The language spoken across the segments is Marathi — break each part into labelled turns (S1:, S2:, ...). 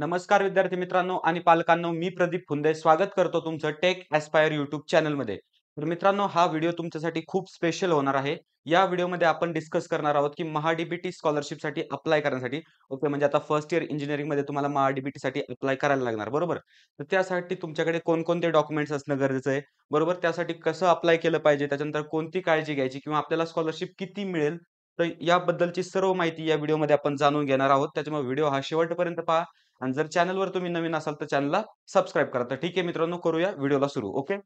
S1: नमस्कार विद्यार्थी मित्रांनो आणि पालकांनो, मी प्रदीप फुंदे स्वागत करतो तुमचं टेक ॲस्पायर यूट्यूब चॅनलमध्ये. तर मित्रांनो, हा व्हिडिओ तुमच्यासाठी खूप स्पेशल होणार आहे. या व्हिडिओमध्ये आपण डिस्कस करणार आहोत, की महा-डी-बी-टी स्कॉलरशिपसाठी अप्लाय करण्यासाठी ओके, म्हणजे आता फर्स्ट इयर इंजिनिअरिंगमध्ये तुम्हाला महा-डी-बी-टीसाठी अप्लाय करायला लागणार, बरोबर? तर त्यासाठी तुमच्याकडे कोणकोणते डॉक्युमेंट्स असणं गरजेचं आहे, बरोबर? त्यासाठी कसं अप्लाय केलं पाहिजे, त्याच्यानंतर कोणती काळजी घ्यायची किंवा आपल्याला स्कॉलरशिप किती मिळेल, तर याबद्दलची सर्व माहिती या व्हिडिओमध्ये आपण जाणून घेणार आहोत. त्याच्यामुळे व्हिडिओ हा शेवटपर्यंत पहा आणि जर चॅनलवर तुम्ही नवीन असाल तर चॅनलला सबस्क्राईब करा. तर ठीक आहे मित्रांनो, करूया व्हिडिओला सुरू. ओके.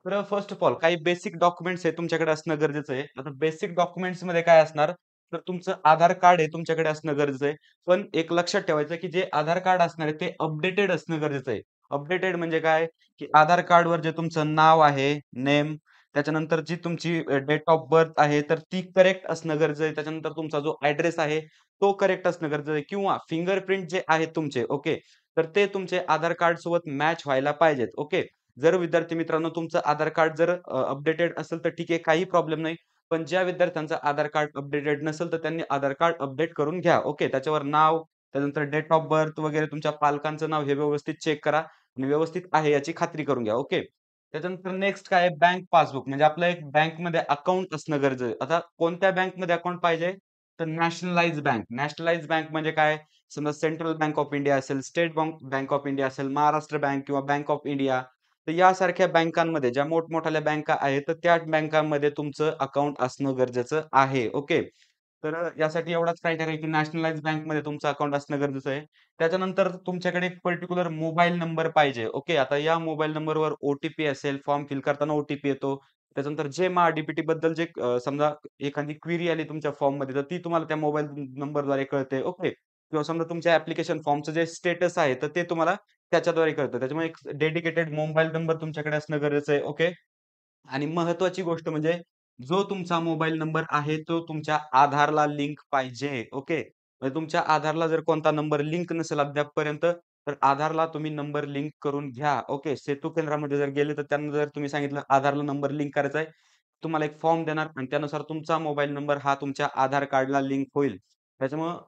S1: तर फर्स्ट ऑफ ऑल काही बेसिक डॉक्युमेंट्स आहे तुमच्याकडे असणं गरजेचं आहे. आता बेसिक डॉक्युमेंट्समध्ये काय असणार, तर तुमचं आधार कार्ड आहे तुमच्याकडे असणं गरजेचं आहे. पण एक लक्षात ठेवायचं की जे आधार कार्ड असणार आहे ते अपडेटेड असणं गरजेचं आहे. अपडेटेड म्हणजे काय, की आधार कार्डवर जे तुमचं नाव आहे, नेम, त्याच्यानंतर जी तुमची डेट ऑफ बर्थ आहे, तर ती करेक्ट असणं गरजेचं आहे. त्याच्यानंतर तुमचा जो ॲड्रेस आहे, तो करेक्ट असणं गरजेचं आहे किंवा फिंगरप्रिंट जे आहेत तुमचे, ओके, तर ते तुमचे आधार कार्ड सोबत मॅच व्हायला पाहिजेत. ओके. जर विद्यार्थी मित्रांनो तुमचं आधार कार्ड जर अपडेटेड असेल तर ठीक आहे, काही प्रॉब्लेम नाही. पण ज्या विद्यार्थ्यांचं आधार कार्ड अपडेटेड नसेल तर त्यांनी आधार कार्ड अपडेट करून घ्या. ओके. त्याच्यावर नाव, त्यानंतर डेट ऑफ बर्थ वगैरे तुमच्या पालकांचं नाव हे व्यवस्थित चेक करा आणि व्यवस्थित आहे याची खात्री करून घ्या. ओके. त्याच्यानंतर नेक्स्ट काय आहे, बँक पासबुक म्हणजे आपलं एक बँकमध्ये अकाउंट असणं गरजेचं आहे. आता कोणत्या बँकमध्ये अकाउंट पाहिजे? तर नॅशनलाइज बँक. नॅशनलाइज बँक म्हणजे काय? समजा सेंट्रल बँक ऑफ इंडिया असेल, state bank bank of India असेल, महाराष्ट्र बँक किंवा बँक ऑफ इंडिया. तर यासारख्या बँकांमध्ये ज्या मोठमोठ्या बँका आहेत, तर त्या बँकांमध्ये तुमचं अकाउंट असणं गरजेचं आहे. ओके. तर यासाठी एवढाच क्रायटेरिया आहे, की नॅशनलाइज बँकमध्ये तुमचं अकाउंट असणं गरजेचं आहे. त्याच्यानंतर तुमच्याकडे एक पर्टिक्युलर मोबाईल नंबर पाहिजे. ओके. आता या मोबाईल नंबरवर ओ-टी-पी असेल, फॉर्म फिल करताना ओ-टी-पी येतो. त्याच्यानंतर जे महा-डी-बी-टी बद्दल जे समजा एखादी क्वेरी आली तुमच्या फॉर्ममध्ये, तर ती तुम्हाला त्या मोबाईल नंबरद्वारे कळते. ओके. किंवा समजा तुमच्या ॲप्लिकेशन फॉर्मचं जे स्टेटस आहे, तर ते तुम्हाला त्याच्याद्वारे कळतं. त्याच्यामुळे एक डेडिकेटेड मोबाईल नंबर तुमच्याकडे असणं गरजेचं आहे. ओके. आणि महत्त्वाची गोष्ट म्हणजे जो तुमचा मोबाईल नंबर आहे, तो तुमच्या आधारला लिंक पाहिजे. ओके. म्हणजे तुमच्या आधारला जर कोणता नंबर लिंक नसेल अद्यापपर्यंत, तर आधारला तुम्ही नंबर लिंक करून घ्या. ओके. सेतू केंद्रामध्ये जर गेले, तर त्यांना जर तुम्ही सांगितलं आधारला नंबर लिंक करायचा आहे, तुम्हाला एक फॉर्म देणार आणि त्यानुसार तुमचा मोबाईल नंबर हा तुमच्या आधार कार्डला लिंक होईल. त्याच्यामुळं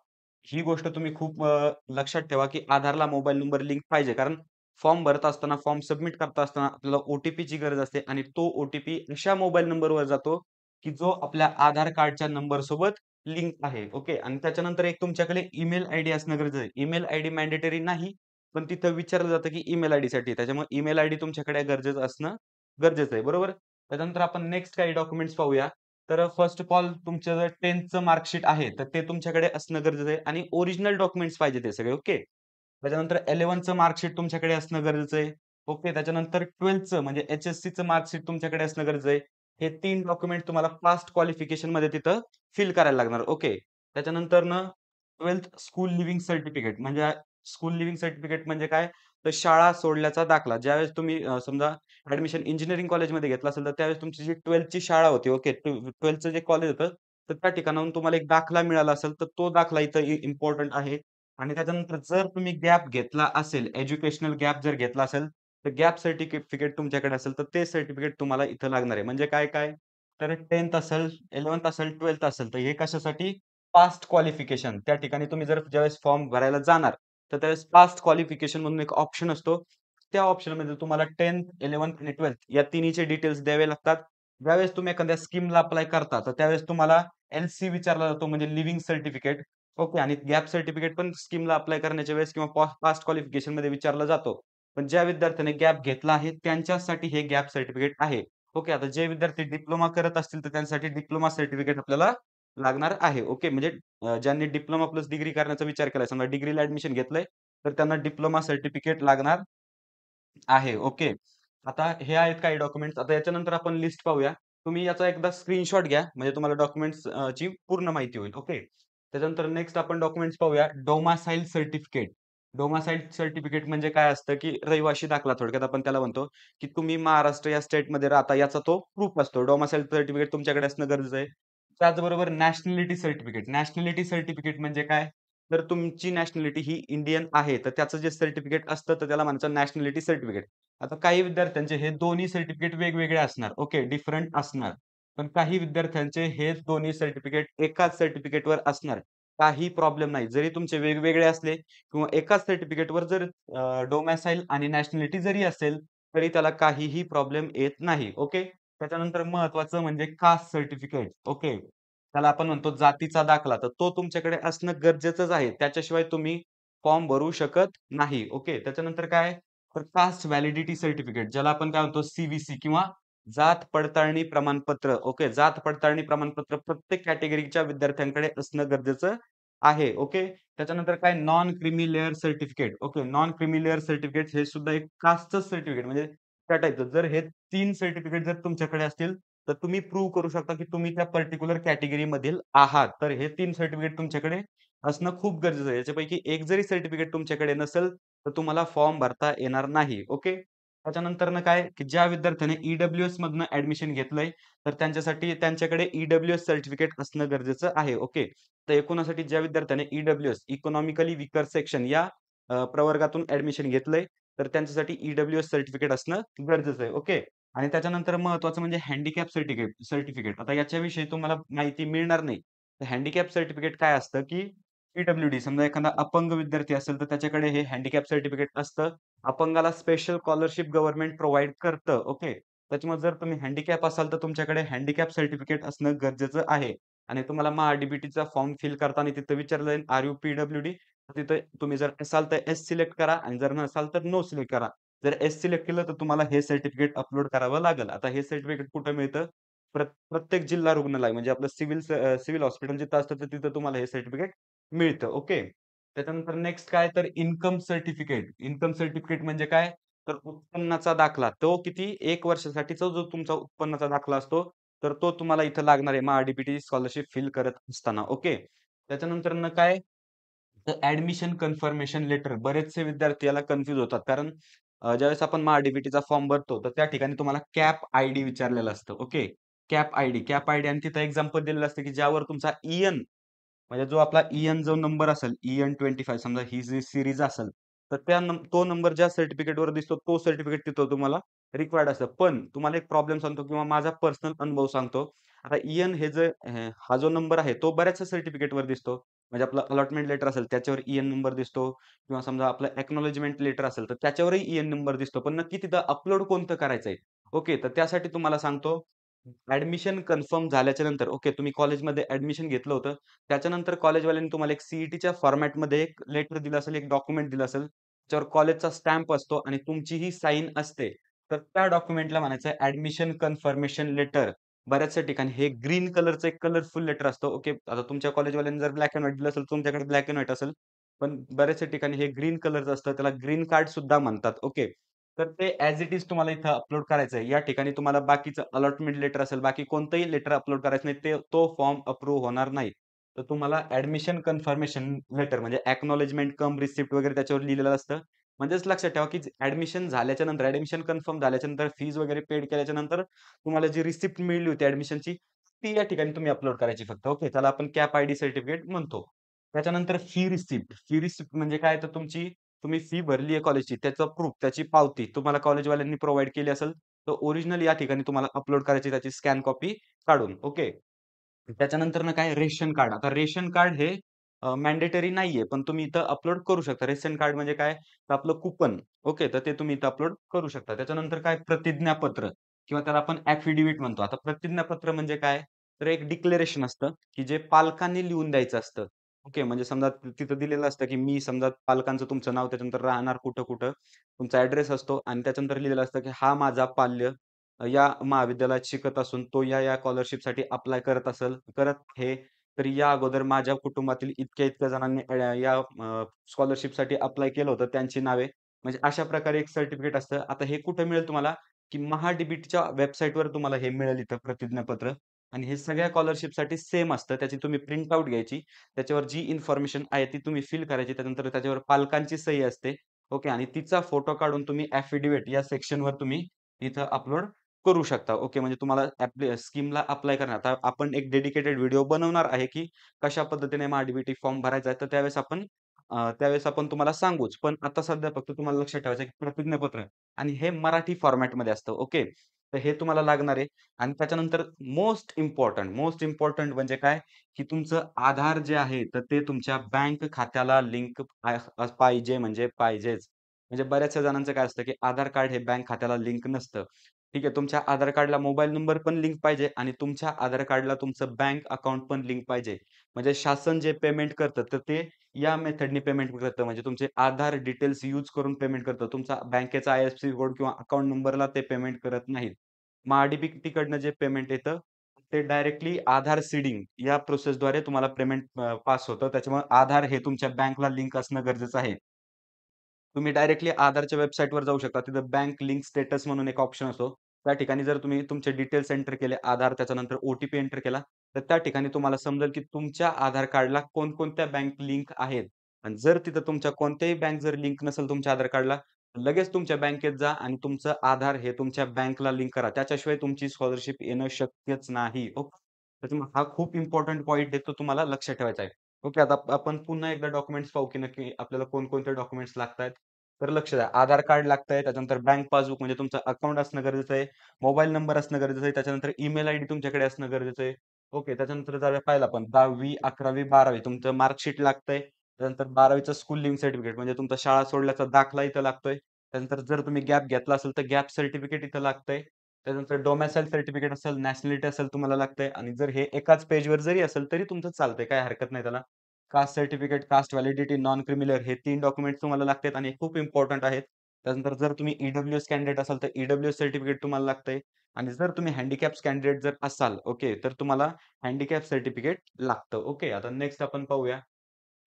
S1: ही गोष्ट तुम्ही खूप लक्षात ठेवा, की आधारला मोबाईल नंबर लिंक पाहिजे. कारण फॉर्म भरत असताना, फॉर्म सबमिट करत असताना आपल्याला ओ-टी-पीची गरज असते आणि तो ओ-टी-पी अशा मोबाईल नंबरवर जातो, की जो आपल्या आधार कार्डच्या नंबरसोबत लिंक आहे. ओके. आणि त्याच्यानंतर एक तुमच्याकडे ईमेल आयडी असणं गरजेचं आहे. ईमेल आयडी मॅन्डेटरी नाही, पण तिथं विचारलं जातं, की ईमेल आयडीसाठी. त्याच्यामुळे ईमेल आयडी तुमच्याकडे गरजेचं असणं गरजेचं आहे. बरोबर? त्याच्यानंतर आपण नेक्स्ट काही डॉक्युमेंट्स पाहूया. तर फर्स्ट ऑफ ऑल तुमचं जर 10th मार्कशीट आहे, तर ते तुमच्याकडे असणं गरजेचं आहे आणि ओरिजिनल डॉक्युमेंट्स पाहिजे ते सगळे. ओके. त्याच्यानंतर 11th मार्कशीट तुमच्याकडे असणं गरजेचं आहे. ओके. त्याच्यानंतर 12th म्हणजे एच-एस-सीचं मार्कशीट तुमच्याकडे असणं गरजेचं आहे. हे 3 डॉक्युमेंट तुम्हाला पास्ट क्वालिफिकेशनमध्ये तिथं फिल करायला लागणार. ओके. त्याच्यानंतरनं 12th स्कूल लिव्हिंग सर्टिफिकेट म्हणजे स्कूल लिव्हिंग सर्टिफिकेट म्हणजे काय? तर शाळा सोडल्याचा दाखला. ज्यावेळेस तुम्ही समजा ॲडमिशन इंजिनिअरिंग कॉलेजमध्ये घेतलं असेल, तर त्यावेळेस तुमची जी 12th शाळा होती. ओके. 12th जे कॉलेज होतं, तर त्या ठिकाणाहून तुम्हाला एक दाखला मिळाला असेल, तर तो दाखला इथं इम्पोर्टंट आहे. आणि त्याच्यानंतर जर तुम्ही गॅप घेतला असेल, एज्युकेशनल गॅप जर घेतला असेल, तर गॅप सर्टिफिकेट तुमच्याकडे असेल, तर ते सर्टिफिकेट तुम्हाला इथं लागणार आहे. म्हणजे काय? तर 10th असेल, 11th असेल, 12th असेल, तर हे कशासाठी? Past qualification. त्या ठिकाणी तुम्ही जर ज्यावेळेस फॉर्म भरायला जाणार, तर त्यावेळेस पास्ट क्वालिफिकेशन म्हणून एक ऑप्शन असतो. त्या ऑप्शनमध्ये तुम्हाला 10th, 11th आणि 12th या तिन्हीचे डिटेल्स द्यावे लागतात. ज्यावेळेस तुम्ही एखाद्या स्कीमला अप्लाय करता, तर त्यावेळेस तुम्हाला एल-सी विचारला जातो म्हणजे लिव्हिंग सर्टिफिकेट. ओके. आणि गॅप सर्टिफिकेट पण स्कीमला अप्लाय करण्याच्या वेळेस किंवा पास्ट क्वालिफिकेशनमध्ये विचारला जातो. पण ज्या विद्यार्थ्याने गॅप घेतला आहे, त्यांच्यासाठी हे गॅप सर्टिफिकेट आहे. ओके. आता जे विद्यार्थी डिप्लोमा करत असतील, तर त्यांच्यासाठी डिप्लोमा सर्टिफिकेट आपल्याला लागणार आहे. ओके. म्हणजे ज्यांनी डिप्लोमा प्लस डिग्री करण्याचा विचार केलाय, समजा डिग्रीला ॲडमिशन घेतलंय, तर त्यांना डिप्लोमा सर्टिफिकेट लागणार आहे. ओके. आता हे आहेत काही डॉक्युमेंट्स. आता याच्यानंतर आपण लिस्ट पाहूया. तुम्ही याचा एकदा स्क्रीनशॉट घ्या, म्हणजे तुम्हाला डॉक्युमेंट्स ची पूर्ण माहिती होईल. ओके. त्याच्यानंतर नेक्स्ट आपण डॉक्युमेंट्स पाहूया. Domicile certificate. डोमासाइल सर्टिफिकेट म्हणजे काय असतं, की रहिवासी दाखला थोडक्यात आपण त्याला म्हणतो, की तुम्ही महाराष्ट्र या स्टेटमध्ये राहता याचा तो प्रूफ असतो. डोमासाइल सर्टिफिकेट तुमच्याकडे असणं गरजेचं आहे. त्याचबरोबर नॅशनॅलिटी सर्टिफिकेट. नॅशनॅलिटी सर्टिफिकेट म्हणजे काय? तर तुमची नॅशनॅलिटी ही इंडियन आहे, तर त्याचं जे सर्टिफिकेट असतं, तर त्याला म्हणायचं नॅशनॅलिटी सर्टिफिकेट. आता काही विद्यार्थ्यांचे हे दोन्ही सर्टिफिकेट वेगवेगळे असणार. ओके, डिफरंट असणार. पण काही विद्यार्थ्यांचे हे दोन्ही सर्टिफिकेट एकाच सर्टिफिकेटवर असणार. काही प्रॉब्लेम नाही. जरी तुमचे वेगवेगळे असले किंवा एकाच सर्टिफिकेटवर जर डोमिसाईल आणि नॅशनॅलिटी जरी असेल, तरी त्याला काहीही प्रॉब्लेम येत नाही. ओके. त्याच्यानंतर महत्त्वाचं म्हणजे कास्ट सर्टिफिकेट. ओके. त्याला आपण म्हणतो जातीचा दाखला. तर तो तुमच्याकडे असणं गरजेचंच आहे. त्याच्याशिवाय तुम्ही फॉर्म भरू शकत नाही. ओके. त्याच्यानंतर काय? तर कास्ट व्हॅलिडिटी सर्टिफिकेट ज्याला आपण काय म्हणतो सी किंवा जात पडताळणी प्रमाणपत्र. ओके. जात पडताळणी प्रमाणपत्र प्रत्येक कॅटेगरीच्या विद्यार्थ्यांकडे असणं गरजेचं आहे. ओके. त्याच्यानंतर काय non creamy layer certificate. Okay. Non creamy layer certificate हे सुद्धा एक कास्टचं सर्टिफिकेट म्हणजे त्या टाइपचं. जर हे 3 सर्टिफिकेट जर तुमच्याकडे असतील, तर तुम्ही प्रूव्ह करू शकता, की तुम्ही त्या पर्टिक्युलर कॅटेगरीमधील आहात. तर हे 3 सर्टिफिकेट तुमच्याकडे असणं खूप गरजेचं आहे. याच्यापैकी एक जरी सर्टिफिकेट तुमच्याकडे नसेल, तर तुम्हाला फॉर्म भरता येणार नाही. ओके. त्याच्यानंतरनं काय, की ज्या विद्यार्थ्याने ई-डब्ल्यू-एस मधनं ॲडमिशन घेतलंय, तर त्यांच्यासाठी त्यांच्याकडे ई-डब्ल्यू-एस सर्टिफिकेट असणं गरजेचं आहे. ओके. तर एकूणासाठी ज्या विद्यार्थ्याने ई-डब्ल्यू-एस इकॉनॉमिकली वीकर सेक्शन या प्रवर्गातून ॲडमिशन घेतलंय, तर त्यांच्यासाठी ई-डब्ल्यू-एस सर्टिफिकेट असणं गरजेचं आहे. ओके. आणि त्याच्यानंतर महत्त्वाचं म्हणजे हँडिकॅप सर्टिफिकेट सर्टिफिकेट. आता याच्याविषयी तुम्हाला माहिती मिळणार नाही. तर हँडिकॅप सर्टिफिकेट काय असतं, की पी-डब्ल्यू-डी समजा एखादा अपंग विद्यार्थी असेल, तर त्याच्याकडे हे हँडिकॅप सर्टिफिकेट असतं. अपंगाला स्पेशल स्कॉलरशिप गव्हर्नमेंट प्रोव्हाईड करतं. ओके. त्याच्यामुळे जर तुम्ही हँडिकॅप असाल, तर तुमच्याकडे हँडिकॅप सर्टिफिकेट असणं गरजेचं आहे. आणि तुम्हाला महा-डी-बी-टीचा फॉर्म फिल करताना तिथं विचारलं जाईल, आर यू पी-डब्ल्यू-डी? तिथं तुम्ही जर असाल तर येस सिलेक्ट करा आणि जर नसाल तर नो सिलेक्ट करा. जर येस सिलेक्ट केलं तर तुम्हाला हे सर्टिफिकेट अपलोड करावं लागेल. आता हे सर्टिफिकेट कुठं मिळतं? प्रत्येक जिल्हा रुग्णालय म्हणजे आपलं सिव्हिल हॉस्पिटल जिथं असतं, तर तिथं तुम्हाला हे सर्टिफिकेट मिळतं. ओके. त्याच्यानंतर नेक्स्ट काय तर इन्कम सर्टिफिकेट. इन्कम सर्टिफिकेट म्हणजे काय? तर उत्पन्नाचा दाखला. तो किती 1 वर्षासाठीचा जो तुमचा उत्पन्नाचा दाखला असतो, तर तो तुम्हाला इथं लागणार आहे महा-डी-बी-टी स्कॉलरशिप फिल करत असताना. ओके. त्याच्यानंतरनं काय तर ॲडमिशन कन्फर्मेशन लेटर. बरेचसे विद्यार्थी याला कन्फ्यूज होतात. कारण ज्यावेळेस आपण महा-डी-बी-टीचा फॉर्म भरतो, तर त्या ठिकाणी तुम्हाला कॅप आयडी विचारलेलं असतं. ओके. कॅप आयडी आणि तिथं एक्झाम्पल दिलेलं असतं, की ज्यावर तुमचा ई-एन म्हणजे जो आपला ई-एन जो नंबर असेल, ई-एन 25 समजा ही जी सीरीज असेल, तर तो नंबर ज्या सर्टिफिकेटवर दिसतो, तो सर्टिफिकेट तिथं तुम्हाला रिक्वायर्ड असतं. पण तुम्हाला एक प्रॉब्लेम सांगतो किंवा माझा पर्सनल अनुभव सांगतो. आता ई-एन हे जे हा जो नंबर आहे, तो बऱ्याचशा सर्टिफिकेटवर दिसतो. म्हणजे आपलं अलॉटमेंट लेटर असेल, त्याच्यावर ई-एन नंबर दिसतो किंवा समजा आपलं एक्नॉलेजमेंट लेटर असेल, तर त्याच्यावरही ई-एन नंबर दिसतो. पण नक्की तिथं अपलोड कोणतं करायचंय? ओके, तर त्यासाठी तुम्हाला सांगतो, ॲडमिशन कन्फर्म झाल्याच्या नंतर ओके, तुम्ही कॉलेजमध्ये ॲडमिशन घेतलं होतं. त्याच्यानंतर कॉलेजवाल्यांनी तुम्हाला एक सी फॉर्मॅटमध्ये एक लेटर दिलं असेल, एक डॉक्युमेंट दिलं असेल. त्याच्यावर कॉलेजचा स्टॅम्प असतो आणि तुमचीही साइन असते. तर त्या डॉक्युमेंटला म्हणायचं ॲडमिशन कन्फर्मेशन लेटर. बऱ्याचशा ठिकाणी हे ग्रीन कलरचं एक कलरफुल लेटर असतं. ओके. आता तुमच्या कॉलेजवाल्यांनी जर ब्लॅक एंड व्हाईट दिलं असेल, तुमच्याकडे ब्लॅक एंड व्हाईट असेल. पण बऱ्याचशा ठिकाणी हे ग्रीन कलरचं असतं. त्याला ग्रीन कार्ड सुद्धा म्हणतात. ओके. तर ते ॲज इट इज तुम्हाला इथं अपलोड करायचं आहे. या ठिकाणी तुम्हाला बाकीचं अलॉटमेंट लेटर असेल, बाकी कोणतंही लेटर अपलोड करायचं नाही. तो फॉर्म अप्रूव्ह होणार नाही. तर तुम्हाला ॲडमिशन कन्फर्मेशन लेटर म्हणजे एक्नॉलेजमेंट कम रिसिप्ट वगैरे त्याच्यावर लिहिलेलं असतं. म्हणजेच लक्षात ठेवा, की ॲडमिशन झाल्याच्या नंतर, ॲडमिशन कन्फर्म झाल्याच्या नंतर, फीज वगैरे पेड केल्याच्या नंतर तुम्हाला जी रिसिप्ट मिळली होती ॲडमिशनची, ती या ठिकाणी तुम्ही अपलोड करायची फक्त. ओके. त्याला आपण कॅप आयडी सर्टिफिकेट म्हणतो. त्याच्यानंतर फी रिसिप्ट. फी रिसिप्ट म्हणजे काय तर तुम्ही फी भरली आहे कॉलेजची, त्याचा प्रूफ, त्याची पावती तुम्हाला कॉलेजवाल्यांनी प्रोव्हाईड केली असेल, तर ओरिजिनल या ठिकाणी तुम्हाला अपलोड करायची त्याची स्कॅन कॉपी काढून. ओके. त्याच्यानंतरनं काय रेशन कार्ड. आता रेशन कार्ड हे मॅन्डेटरी नाहीये, पण तुम्ही इथं अपलोड करू शकता. रेशन कार्ड म्हणजे काय? तर आपलं कुपन. ओके. तर ते तुम्ही इथं अपलोड करू शकता. त्याच्यानंतर काय प्रतिज्ञापत्र किंवा त्याला आपण ॲफिडेव्हिट म्हणतो. आता प्रतिज्ञापत्र म्हणजे काय? तर एक डिक्लेरेशन असतं, की जे पालकांनी लिहून द्यायचं असतं. ओके. म्हणजे समजा तिथं दिलेलं असतं, की मी समजा पालकांचं तुमचं नाव, त्याच्यानंतर राहणार कुठं-कुठं, तुमचा ॲड्रेस असतो आणि त्याच्यानंतर लिहिलेलं असतं, की हा माझा पाल्य या महाविद्यालयात शिकत असून तो या स्कॉलरशिपसाठी अप्लाय करत आहे. तर या अगोदर माझ्या कुटुंबातील इतक्या-इतक्या जणांनी या स्कॉलरशिपसाठी अप्लाय केलं होतं त्यांची नावे. म्हणजे अशा प्रकारे एक सर्टिफिकेट असतं. आता हे कुठे मिळेल तुम्हाला, की महा-डी-बी-टीच्या वेबसाईटवर तुम्हाला हे मिळेल इथं प्रतिज्ञापत्र आणि हे सगळ्या स्कॉलरशिपसाठी सेम असतं. त्याची तुम्ही प्रिंट आउट घ्यायची. त्याच्यावर जी इन्फॉर्मेशन आहे ती तुम्ही फिल करायची. त्यानंतर त्याच्यावर पालकांची सही असते. ओके आणि तिचा फोटो काढून तुम्ही ॲफिडेव्हिट या सेक्शनवर तुम्ही इथं अपलोड करू शकता. ओके, म्हणजे तुम्हाला स्कीमला अप्लाय करणार. आता आपण एक डेडिकेटेड व्हिडिओ बनवणार आहे, की कशा पद्धतीने महा-डी-बी-टी फॉर्म भरायचा आहे. तर त्यावेळेस आपण तुम्हाला सांगूच. पण आता सध्या फक्त तुम्हाला लक्षात ठेवायचं आहे, की प्रतिज्ञापत्र आणि हे मराठी फॉर्मॅटमध्ये असतं. ओके. तर हे तुम्हाला लागणार आहे आणि त्याच्यानंतर मोस्ट इम्पोर्टंट म्हणजे काय, की तुमचं आधार जे आहे, तर ते तुमच्या बँक खात्याला लिंक पाहिजे म्हणजे पाहिजेच. म्हणजे बऱ्याचशा जणांचं काय असतं, की आधार कार्ड हे बँक खात्याला लिंक नसतं. ठीक आहे, तुमच्या आधार कार्डला मोबाईल नंबर पण लिंक पाहिजे आणि तुमच्या आधार कार्डला तुमचं बँक अकाउंट पण लिंक पाहिजे. म्हणजे शासन जे पेमेंट करतं, तर ते या मेथडनी पेमेंट करतं. म्हणजे तुमचे आधार डिटेल्स यूज करून पेमेंट करतं. तुमचा बँकेचा आय-एफ-सी कोड किंवा अकाउंट नंबरला ते पेमेंट करत नाहीत. मग जे पेमेंट येतं, ते डायरेक्टली आधार सीडिंग या प्रोसेसद्वारे तुम्हाला पेमेंट पास होतं. त्याच्यामुळे आधार हे तुमच्या बँकला लिंक असणं गरजेचं आहे. तुम्ही डायरेक्टली आधारच्या वेबसाईटवर जाऊ शकता. तिथं बँक लिंक स्टेटस म्हणून एक ऑप्शन असतो. त्या ठिकाणी जर तुम्ही तुमचे डिटेल्स एंटर केले, आधार त्याच्यानंतर ओ-टी-पी एंटर केला, तर त्या ठिकाणी तुम्हाला समजेल की तुमच्या आधार कार्डला कोणकोणत्या बँक लिंक आहेत. आणि जर तिथं तुमच्या कोणत्याही बँक जर लिंक नसेल तुमच्या आधार कार्डला, लगेच तुमच्या बँकेत जा आणि तुमचं आधार हे तुमच्या बँकला लिंक करा. त्याच्याशिवाय तुमची स्कॉलरशिप येणं शक्यच नाही. ओके. त्याच्यामुळे हा खूप इम्पोर्टंट पॉइंट आहे, तो तुम्हाला लक्षात ठेवायचा आहे. ओके. आता आपण पुन्हा एकदा डॉक्युमेंट्स पाहू, की नक्की आपल्याला कोणकोणते डॉक्युमेंट्स लागतायत. तर लक्ष द्या. आधार कार्ड लागतंय, त्याच्यानंतर बँक पासबुक म्हणजे तुमचं अकाउंट असणं गरजेचं आहे. मोबाईल नंबर असणं गरजेचं आहे. त्याच्यानंतर ईमेल आयडी तुमच्याकडे असणं गरजेचं आहे. ओके. त्याच्यानंतर जर पाहिलं आपण 10वी, 11वी, 12वी तुमचं मार्कशीट लागतंय. त्यानंतर 12वीचं स्कूल लिव्हिंग सर्टिफिकेट म्हणजे तुमचा शाळा सोडल्याचा दाखला इथं लागतोय. त्यानंतर जर तुम्ही गॅप घेतला असेल, तर गॅप सर्टिफिकेट इथं लागतंय. त्यानंतर डोमिसाईल सर्टिफिकेट असेल, नॅशनॅलिटी असेल तुम्हाला लागतंय आणि जर हे एकाच पेजवर जरी असेल, तरी तुमचं चालतंय. काही हरकत नाही त्याला. Caste certificate, caste validity, non criminal हे 3 डॉक्युमेंट्स तुम्हाला लागतात आणि खूप इम्पोर्टंट आहेत. त्यानंतर जर तुम्ही ई-डब्ल्यू-एस कॅन्डिडेट असाल, तर ई-डब्ल्यू-एस सर्टिफिकेट तुम्हाला लागतंय आणि जर तुम्ही हँडिकॅप्स कॅन्डिडेट जर असाल, ओके, तर तुम्हाला हँडिकॅप सर्टिफिकेट लागतं. ओके. आता नेक्स्ट आपण पाहूया.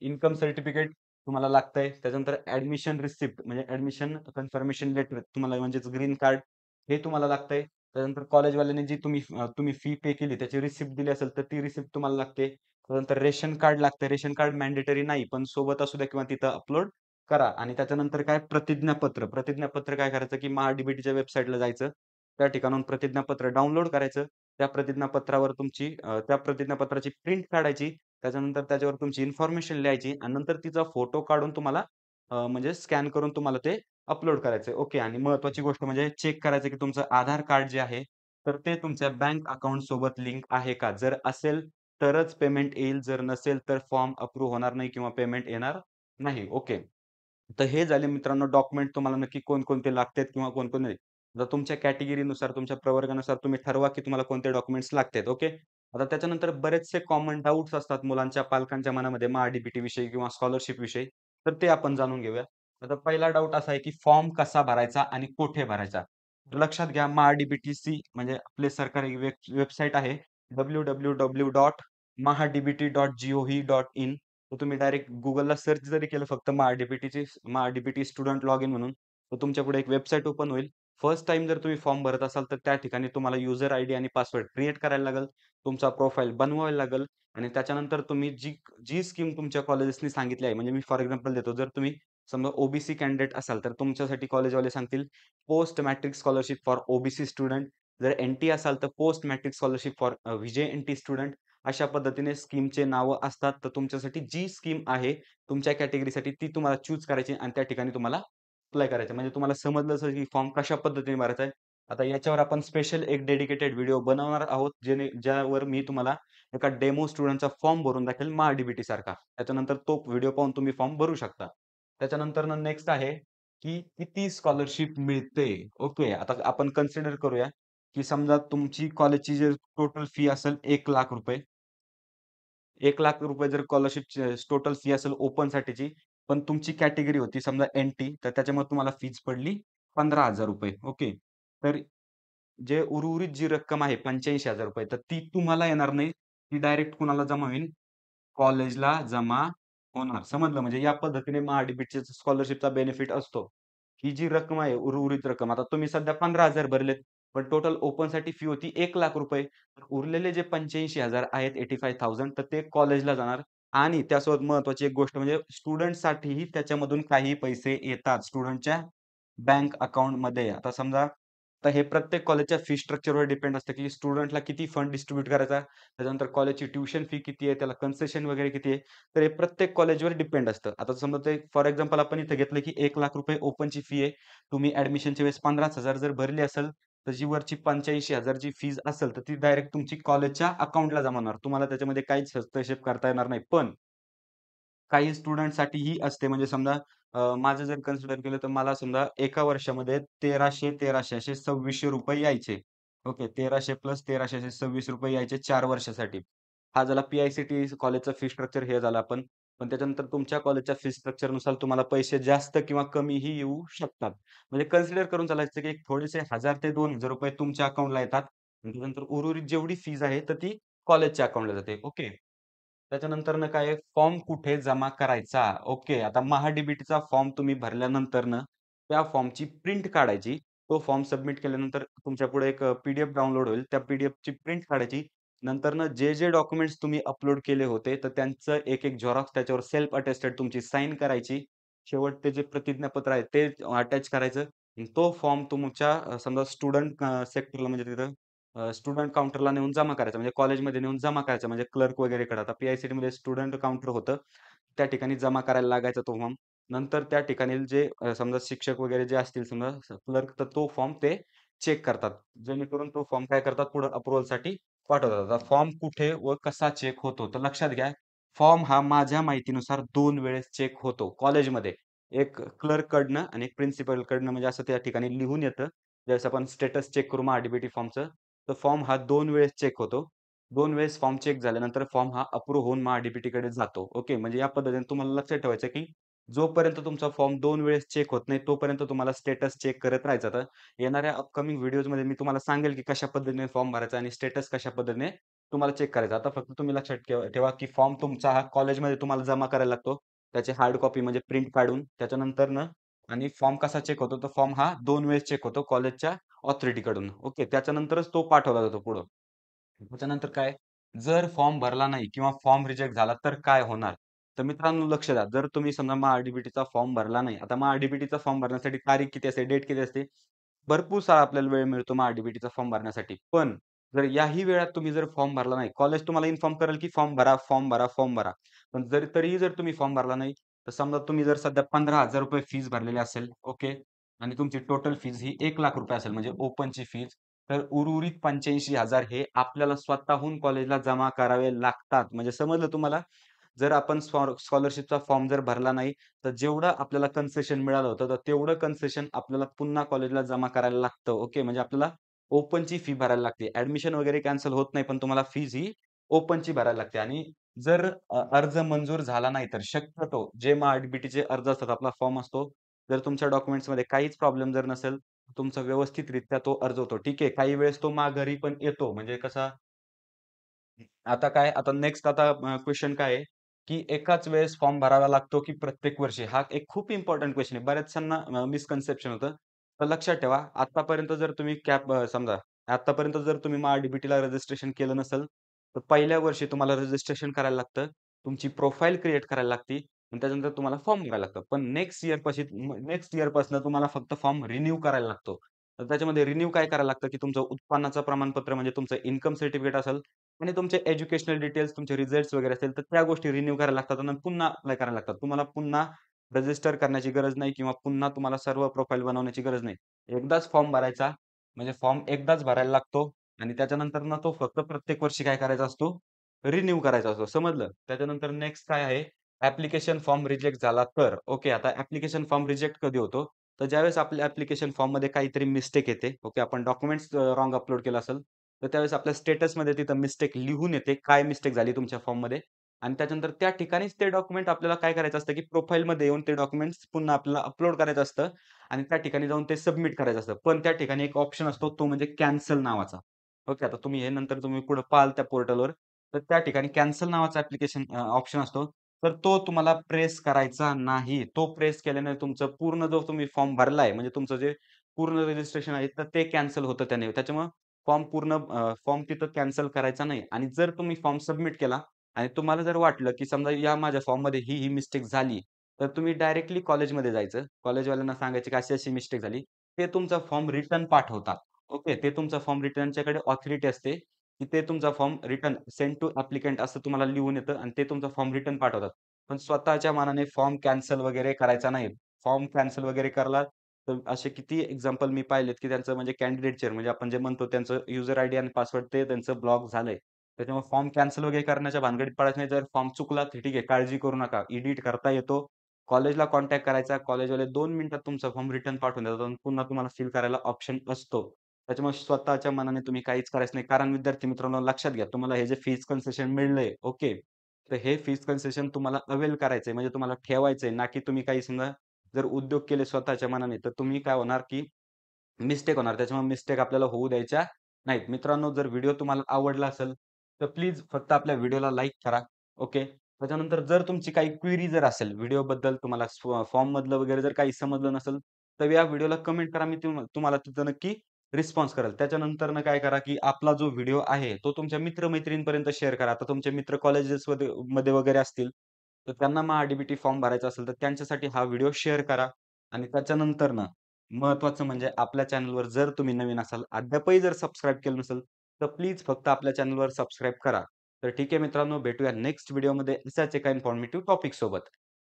S1: इन्कम सर्टिफिकेट तुम्हाला लागतंय. त्याच्यानंतर ॲडमिशन रिसिप्ट म्हणजे ॲडमिशन कन्फर्मेशन लेटर तुम्हाला म्हणजेच ग्रीन कार्ड हे तुम्हाला लागतंय. त्यानंतर कॉलेजवाल्यांनी जी तुम्ही फी पे केली त्याची रिसिप्ट दिली असेल, तर ती रिसिप्ट तुम्हाला लागते. त्यानंतर रेशन कार्ड लागतं. रेशन कार्ड मॅन्डेटरी नाही, पण सोबत असू द्या किंवा तिथं अपलोड करा आणि त्याच्यानंतर काय प्रतिज्ञापत्र. प्रतिज्ञापत्र काय करायचं, की महा-डी-बी-टीच्या वेबसाईटला जायचं. त्या ठिकाणाहून प्रतिज्ञापत्र डाउनलोड करायचं. त्या प्रतिज्ञापत्राची प्रिंट काढायची. त्याच्यानंतर त्याच्यावर तुमची इन्फॉर्मेशन लिहायची आणि नंतर तिचा फोटो काढून तुम्हाला म्हणजे स्कॅन करून तुम्हाला ते अपलोड करायचं ओके आणि महत्त्वाची गोष्ट म्हणजे चेक करायचं, की तुमचं आधार कार्ड जे आहे, तर ते तुमच्या बँक अकाउंट सोबत लिंक आहे का? जर असेल तरच पेमेंट येईल. जर नसेल तर फॉर्म अप्रूव्ह होणार नाही किंवा पेमेंट येणार नाही. ओके. तर हे झाले मित्रांनो डॉक्युमेंट तुम्हाला नक्की कोणकोणते लागतात किंवा कोणकोणते नाही. आता तुमच्या कॅटेगरीनुसार, तुमच्या प्रवर्गानुसार तुम्ही ठरवा, की तुम्हाला कोणते डॉक्युमेंट्स लागतात. ओके. आता त्याच्यानंतर बरेचसे कॉमन डाउट्स असतात मुलांच्या, पालकांच्या मनामध्ये महा-डी-बी-टी विषयी किंवा स्कॉलरशिप विषयी. तर ते आपण जाणून घेऊया. आता पहिला डाउट असा आहे, की फॉर्म कसा भरायचा आणि कुठे भरायचा? तर लक्षात घ्या महा-डी-बी-टी-सी म्हणजे आपले सरकारी वेबसाईट आहे www.mahadbt.gov.in तर तुम्ही डायरेक्ट Googleला सर्च जरी केलं फक्त महा-डी-बी-टी स्टुडंट लॉगिन म्हणून, तर तुमच्यापुढे एक वेबसाईट ओपन होईल. फर्स्ट टाईम जर तुम्ही फॉर्म भरत असाल, तर त्या ठिकाणी तुम्हाला युजर आयडी आणि पासवर्ड क्रिएट करायला लागेल. तुमचा प्रोफाईल बनवायला लागेल आणि त्याच्यानंतर तुम्ही जी जी स्कीम तुमच्या कॉलेजेसनी सांगितली आहे, म्हणजे मी फॉर एक्झाम्पल देतो, जर तुम्ही समजा ओ-बी-सी कॅन्डिडेट असाल, तर तुमच्यासाठी कॉलेजवाले सांगतील post matric scholarship for OBC student. जर एन-टी असाल, तर post matric scholarship for VJNT student. अशा पद्धतीने स्कीमचे नावं असतात. तर तुमच्यासाठी जी स्कीम आहे, तुमच्या कॅटेगरीसाठी ती तुम्हाला चूज करायची आणि त्या ठिकाणी तुम्हाला अप्लाय करायचं. म्हणजे तुम्हाला समजलं असेल, की फॉर्म कशा पद्धतीने भरायचा आहे. आता याच्यावर आपण स्पेशल एक डेडिकेटेड व्हिडिओ बनवणार आहोत, ज्यावर मी तुम्हाला एका डेमो स्टुडंटचा फॉर्म भरून दाखवेल महा-डी-बी-टी सारखा. त्याच्यानंतर तो व्हिडिओ पाहून तुम्ही फॉर्म भरू शकता. त्याच्यानंतरनं नेक्स्ट आहे, की किती स्कॉलरशिप मिळते? ओके. आता आपण कन्सिडर करूया, की समजा तुमची कॉलेजची जर टोटल फी असेल ₹1,00,000 ₹1,00,000 जर स्कॉलरशिपची टोटल फी असेल ओपनसाठीची, पण तुमची कॅटेगरी होती समजा एन-टी, तर त्याच्यामुळे तुम्हाला फीज पडली ₹15,000 ओके. तर जे उर्वरित जी रक्कम आहे ₹85,000 तर ती तुम्हाला येणार नाही. ती डायरेक्ट कुणाला जमा होईल? कॉलेजला जमा होणार. समजलं? म्हणजे या पद्धतीने महा-डी-बी-टीच्या स्कॉलरशिपचा बेनिफिट असतो. ही जी रक्कम आहे, उर्वरित रक्कम आता तुम्ही सध्या 15,000 भरलेत, पण टोटल ओपनसाठी फी होती ₹1,00,000 तर उरलेले जे 85,000 आहेत 85,000 तर ते कॉलेजला जाणार आणि त्यासोबत महत्त्वाची एक गोष्ट म्हणजे स्टुडंटसाठीही त्याच्यामधून काही पैसे येतात स्टुडंटच्या बँक अकाउंटमध्ये. आता समजा आता हे प्रत्येक कॉलेजच्या फी स्ट्रक्चरवर डिपेंड असतं, की स्टुडंटला किती फंड डिस्ट्रिब्यूट करायचा. त्याच्यानंतर कॉलेजची ट्युशन फी किती आहे, त्याला कन्सेशन वगैरे किती आहे. तर हे प्रत्येक कॉलेजवर डिपेंड असतं. आता समजा ते फॉर एक्झाम्पल आपण इथे घेतलं, की ₹1,00,000 ओपनची फी आहे. तुम्ही ॲडमिशनच्या वेळेस 15,000 जर भरली असेल, तर जी वरची 85,000 ची फीज असेल, तर ती डायरेक्ट तुमची कॉलेजच्या अकाउंटला जमा होणार. तुम्हाला त्याच्यामध्ये काहीच हस्तक्षेप करता येणार नाही. पण काही स्टुडंटसाठी ही असते म्हणजे समजा माझं जर कन्सिडर केलं तर मला समजा एका वर्षामध्ये 1300 असे ₹2600 यायचे. ओके. 1300 प्लस 1300 असे ₹2600 यायचे 4 वर्षासाठी. हा झाला पी-आय-सी-टी कॉलेजचा फी स्ट्रक्चर हे झालं आपण. पण त्याच्यानंतर तुमच्या कॉलेजच्या फी स्ट्रक्चरनुसार तुम्हाला पैसे जास्त किंवा कमीही येऊ शकतात. म्हणजे कन्सिडर करून चालायचं की एक थोडेसे 1000 ते ₹2000 तुमच्या अकाउंटला येतात. आणि त्यानंतर उर्वरित जेवढी फीज आहे तर ती कॉलेजच्या अकाउंटला जाते. ओके. त्याच्यानंतरनं काय आहे, फॉर्म कुठे जमा करायचा? ओके. आता महा-डी-बी-टीचा फॉर्म तुम्ही भरल्यानंतरनं त्या फॉर्मची प्रिंट काढायची. तो फॉर्म सबमिट केल्यानंतर तुमच्यापुढे एक पी-डी-एफ डाउनलोड होईल. त्या पी-डी-एफची प्रिंट काढायची. नंतरनं जे डॉक्युमेंट्स तुम्ही अपलोड केले होते, तर त्यांचं एक-एक झेरॉक्स त्याच्यावर सेल्फ अटेस्टेड तुमची साइन करायची. शेवटचे जे प्रतिज्ञापत्र आहे ते अटॅच करायचं. आणि तो फॉर्म तुमच्या समजा स्टुडंट सेक्टरला म्हणजे तिथं स्टुडंट काउंटरला नेऊन जमा करायचा. म्हणजे कॉलेजमध्ये नेऊन जमा करायचा. म्हणजे क्लर्क वगैरेकडे आता पी-आय-सी-टीमध्ये स्टुडंट काउंटर होतं. त्या ठिकाणी जमा करायला लागायचा तो फॉर्म. नंतर त्या ठिकाणी जे समजा शिक्षक वगैरे जे असतील समजा क्लर्क तर तो फॉर्म ते चेक करतात. जेणेकरून तो फॉर्म काय करतात पुढे अप्रूव्हलसाठी पाठवतात. आता फॉर्म कुठे व कसा चेक होतो? तर लक्षात घ्या, फॉर्म हा माझ्या माहितीनुसार 2 वेळेस चेक होतो कॉलेजमध्ये. एक क्लर्ककडनं आणि एक प्रिन्सिपलकडनं म्हणजे असं त्या ठिकाणी लिहून येतं. ज्यावेळेस आपण स्टेटस चेक करू महा-डी-बी-टी फॉर्मचं, तर फॉर्म हा 2 वेळेस चेक होतो. 2 वेळेस फॉर्म चेक झाल्यानंतर फॉर्म हा अप्रूव्ह होऊन महा-डी-बी-टीकडे जातो. ओके. म्हणजे या पद्धतीने तुम्हाला लक्षात ठेवायचं आहे, की जोपर्यंत तुमचा फॉर्म 2 वेळेस चेक होत नाही, तोपर्यंत तुम्हाला स्टेटस चेक करत राहायचं. तर येणाऱ्या अपकमिंग व्हिडिओजमध्ये मी तुम्हाला सांगेल, की कशा पद्धतीने फॉर्म भरायचा आणि स्टेटस कशा पद्धतीने तुम्हाला चेक करायचा. आता फक्त तुम्ही लक्षात ठेवा, की फॉर्म तुमचा हा कॉलेजमध्ये तुम्हाला जमा करायला लागतो. त्याची हार्ड कॉपी म्हणजे प्रिंट काढून त्याच्यानंतरनं आणि फॉर्म कसा चेक होतो, तर फॉर्म हा 2 वेळेस चेक होतो कॉलेजच्या ऑथॉरिटीकडून. ओके. त्याच्यानंतरच तो पाठवला जातो पुढं. त्याच्यानंतर काय, जर फॉर्म भरला नाही किंवा फॉर्म रिजेक्ट झाला तर काय होणार? तर मित्रांनो लक्ष द्या. जर तुम्ही समजा महा-डी-बी-टीचा फॉर्म भरला नाही. आता महा-डी-बी-टीचा फॉर्म भरण्यासाठी तारीख किती असते, डेट किती असते? भरपूर सारा आपल्याला वेळ मिळतो महा-डी-बी-टीचा फॉर्म भरण्यासाठी. पण जर याही वेळात तुम्ही जर फॉर्म भरला नाही, कॉलेज तुम्हाला इन्फॉर्म करेल की फॉर्म भरा, फॉर्म भरा, फॉर्म भरा. पण तरीही जर तुम्ही फॉर्म भरला नाही, तर समजा तुम्ही जर सध्या ₹15,000 फीस भरलेली असेल, ओके. आणि तुमची टोटल फीज ही ₹1,00,000 असेल म्हणजे ओपनची फीज. तर उर्वरित 85,000 हे आपल्याला स्वतःहून कॉलेजला जमा करावे लागतात. म्हणजे समजलं तुम्हाला? जर आपण स्कॉलरशिपचा फॉर्म जर भरला नाही, तर जेवढं आपल्याला कन्सेशन मिळालं होतं, तर तेवढं कन्सेशन आपल्याला पुन्हा कॉलेजला जमा करायला लागतं. ओके. म्हणजे आपल्याला ओपनची फी भरायला लागते. ॲडमिशन वगैरे कॅन्सल होत नाही, पण तुम्हाला फीज ही ओपनची भरायला लागते आणि जर अर्ज मंजूर झाला नाही, तर शक्यतो जे महा-डी-बी-टीचे अर्ज असतात, आपला फॉर्म असतो. जर तुमच्या डॉक्युमेंट्समध्ये काहीच प्रॉब्लेम जर नसेल, तुमचा व्यवस्थितरित्या तो अर्ज होतो. ठीक आहे. काही वेळेस तो माघारी पण येतो. म्हणजे कसा आता काय, आता नेक्स्ट आता क्वेशन काय आहे, की एकाच वेळेस फॉर्म भरावा लागतो, की प्रत्येक वर्षी? हा एक खूप इम्पोर्टंट क्वेशन आहे. बऱ्याचशांना मिसकन्सेप्शन होतं. तर लक्षात ठेवा, आतापर्यंत जर तुम्ही समजा आतापर्यंत जर तुम्ही महा-डी-बी-टीला रजिस्ट्रेशन केलं नसेल, तर पहिल्या वर्षी तुम्हाला रजिस्ट्रेशन करायला लागतं. तुमची प्रोफाइल क्रिएट करायला लागते आणि त्याच्यानंतर तुम्हाला फॉर्म भरायला लागतं. पण नेक्स्ट इयरपासून तुम्हाला फक्त फॉर्म रिन्यू करायला लागतो. तर त्याच्यामध्ये रिन्यू काय करायला लागतं, की तुमचं उत्पन्नाचं प्रमाणपत्र म्हणजे तुमचं इन्कम सर्टिफिकेट असेल आणि तुमचे एज्युकेशनल डिटेल्स, तुमचे रिझल्ट्स वगैरे असतील, तर त्या गोष्टी रिन्यू करायला लागतात आणि पुन्हा अप्लाय करायला लागतात. तुम्हाला पुन्हा रजिस्टर करण्याची गरज नाही किंवा पुन्हा तुम्हाला सर्व प्रोफाइल बनवण्याची गरज नाही. एकदाच फॉर्म भरायचा, म्हणजे फॉर्म एकदाच भरायला लागतो आणि त्याच्यानंतर ना तो फक्त प्रत्येक वर्षी काय करायचा असतो, रिन्यू करायचा असतो. समजलं? त्याच्यानंतर नेक्स्ट काय आहे, ॲप्लिकेशन फॉर्म रिजेक्ट झाला तर. ओके, आता ॲप्लिकेशन फॉर्म रिजेक्ट कधी होतो? तर ज्यावेळेस आपल्या ॲप्लिकेशन फॉर्ममध्ये काहीतरी मिस्टेक येते. ओके, आपण डॉक्युमेंट्स अपलोड केलं असेल, तर त्यावेळेस आपल्या स्टेटसमध्ये तिथं मिस्टेक लिहून येते, काय मिस्टेक झाली तुमच्या फॉर्ममध्ये आणि त्याच्यानंतर त्या ठिकाणीच ते डॉक्युमेंट आपल्याला काय करायचं असतं, की प्रोफाइलमध्ये येऊन ते डॉक्युमेंट्स पुन्हा आपल्याला अपलोड करायचं असतं आणि त्या ठिकाणी जाऊन ते सबमिट करायचं असतं. पण त्या ठिकाणी एक ऑप्शन असतो, तो म्हणजे कॅन्सल नावाचा. ओके, आता तुम्ही हे नंतर तुम्ही पुढे पाहाल त्या पोर्टलवर, तर त्या ठिकाणी कॅन्सल नावाचा ऑप्शन असतो. तर तो तुम्हाला प्रेस करायचा नाही. तो प्रेस केल्याने तुमचं पूर्ण जो तुम्ही फॉर्म भरलाय, म्हणजे तुमचं जे पूर्ण रजिस्ट्रेशन आहे, तर ते कॅन्सल होतं त्याने. त्याच्यामुळं फॉर्म तिथं कॅन्सल करायचा नाही आणि जर तुम्ही फॉर्म सबमिट केला आणि तुम्हाला जर वाटलं, की समजा या माझ्या फॉर्ममध्ये ही मिस्टेक झाली, तर तुम्ही डायरेक्टली कॉलेजमध्ये जायचं. कॉलेजवाल्यांना सांगायचे, की अशी-अशी मिस्टेक झाली. ते तुमचा फॉर्म रिटर्न पाठवतात. ओके. ते तुमचा फॉर्म रिटर्नच्याकडे ऑथॉरिटी असते, की ते तुमचा form return send to applicant असं तुम्हाला लिहून येतं आणि ते तुमचा फॉर्म रिटर्न पाठवतात. पण स्वतःच्या मनाने फॉर्म कॅन्सल वगैरे करायचा नाही. फॉर्म कॅन्सल वगैरे करला तर असे किती एक्झाम्पल मी पाहिलेत, की त्यांचं म्हणजे कॅन्डिडेटचे म्हणजे आपण जे म्हणतो त्यांचं युजर आयडी आणि पासवर्ड ते त्यांचं ब्लॉक झालंय. त्याच्यामुळे फॉर्म कॅन्सल वगैरे करण्याच्या भानगडीत पडायचं नाही. जर फॉर्म चुकला तर ठीक आहे, काळजी करू नका. एडिट करता येतो. कॉलेजला कॉन्टॅक्ट करायचा. कॉलेजवाले 2 मिनिटात तुमचा फॉर्म रिटर्न पाठवून देतात आणि पुन्हा तुम्हाला फिल करायला ऑप्शन असतो. त्याच्यामुळे स्वतःच्या मनाने तुम्ही काहीच करायचं नाही. कारण विद्यार्थी मित्रांनो लक्षात घ्या, तुम्हाला हे जे फीज कन्सेशन मिळलंय, ओके. तर हे फीज कन्सेशन तुम्हाला अवेल करायचंय म्हणजे तुम्हाला ठेवायचंय, ना की तुम्ही काही समजा जर उद्योग केले स्वतःच्या मनाने, तर तुम्ही काय होणार, की मिस्टेक होणार. त्याच्यामुळे मिस्टेक आपल्याला होऊ द्यायच्या नाहीत. मित्रांनो, जर व्हिडिओ तुम्हाला आवडला असेल, तर प्लीज फक्त आपल्या व्हिडिओला लाईक करा. ओके. त्याच्यानंतर जर तुमची काही क्वेरी जर असेल व्हिडिओबद्दल तुम्हाला फॉर्ममधलं वगैरे जर काही समजलं नसेल, तर या व्हिडिओला कमेंट करा. मी तुम्हाला तिथं नक्की रिस्पॉन्स करेल. त्याच्यानंतरनं काय करा, की आपला जो व्हिडिओ आहे, तो तुमच्या मित्र-मैत्रिणींपर्यंत शेअर करा. आता तुमचे मित्र कॉलेजेसमध्ये मध्ये वगैरे असतील, तर त्यांना महा-डी-बी-टी फॉर्म भरायचा असेल, तर त्यांच्यासाठी हा व्हिडिओ शेअर करा. आणि त्याच्यानंतरनं महत्त्वाचं म्हणजे आपल्या चॅनलवर जर तुम्ही नवीन असाल, अद्यापही जर सबस्क्राईब केलं नसेल, तर प्लीज फक्त आपल्या चॅनलवर सबस्क्राईब करा. तर ठीक आहे मित्रांनो, भेटूया नेक्स्ट व्हिडिओमध्ये अशाच एका इन्फॉर्मेटिव्ह टॉपिक सोबत.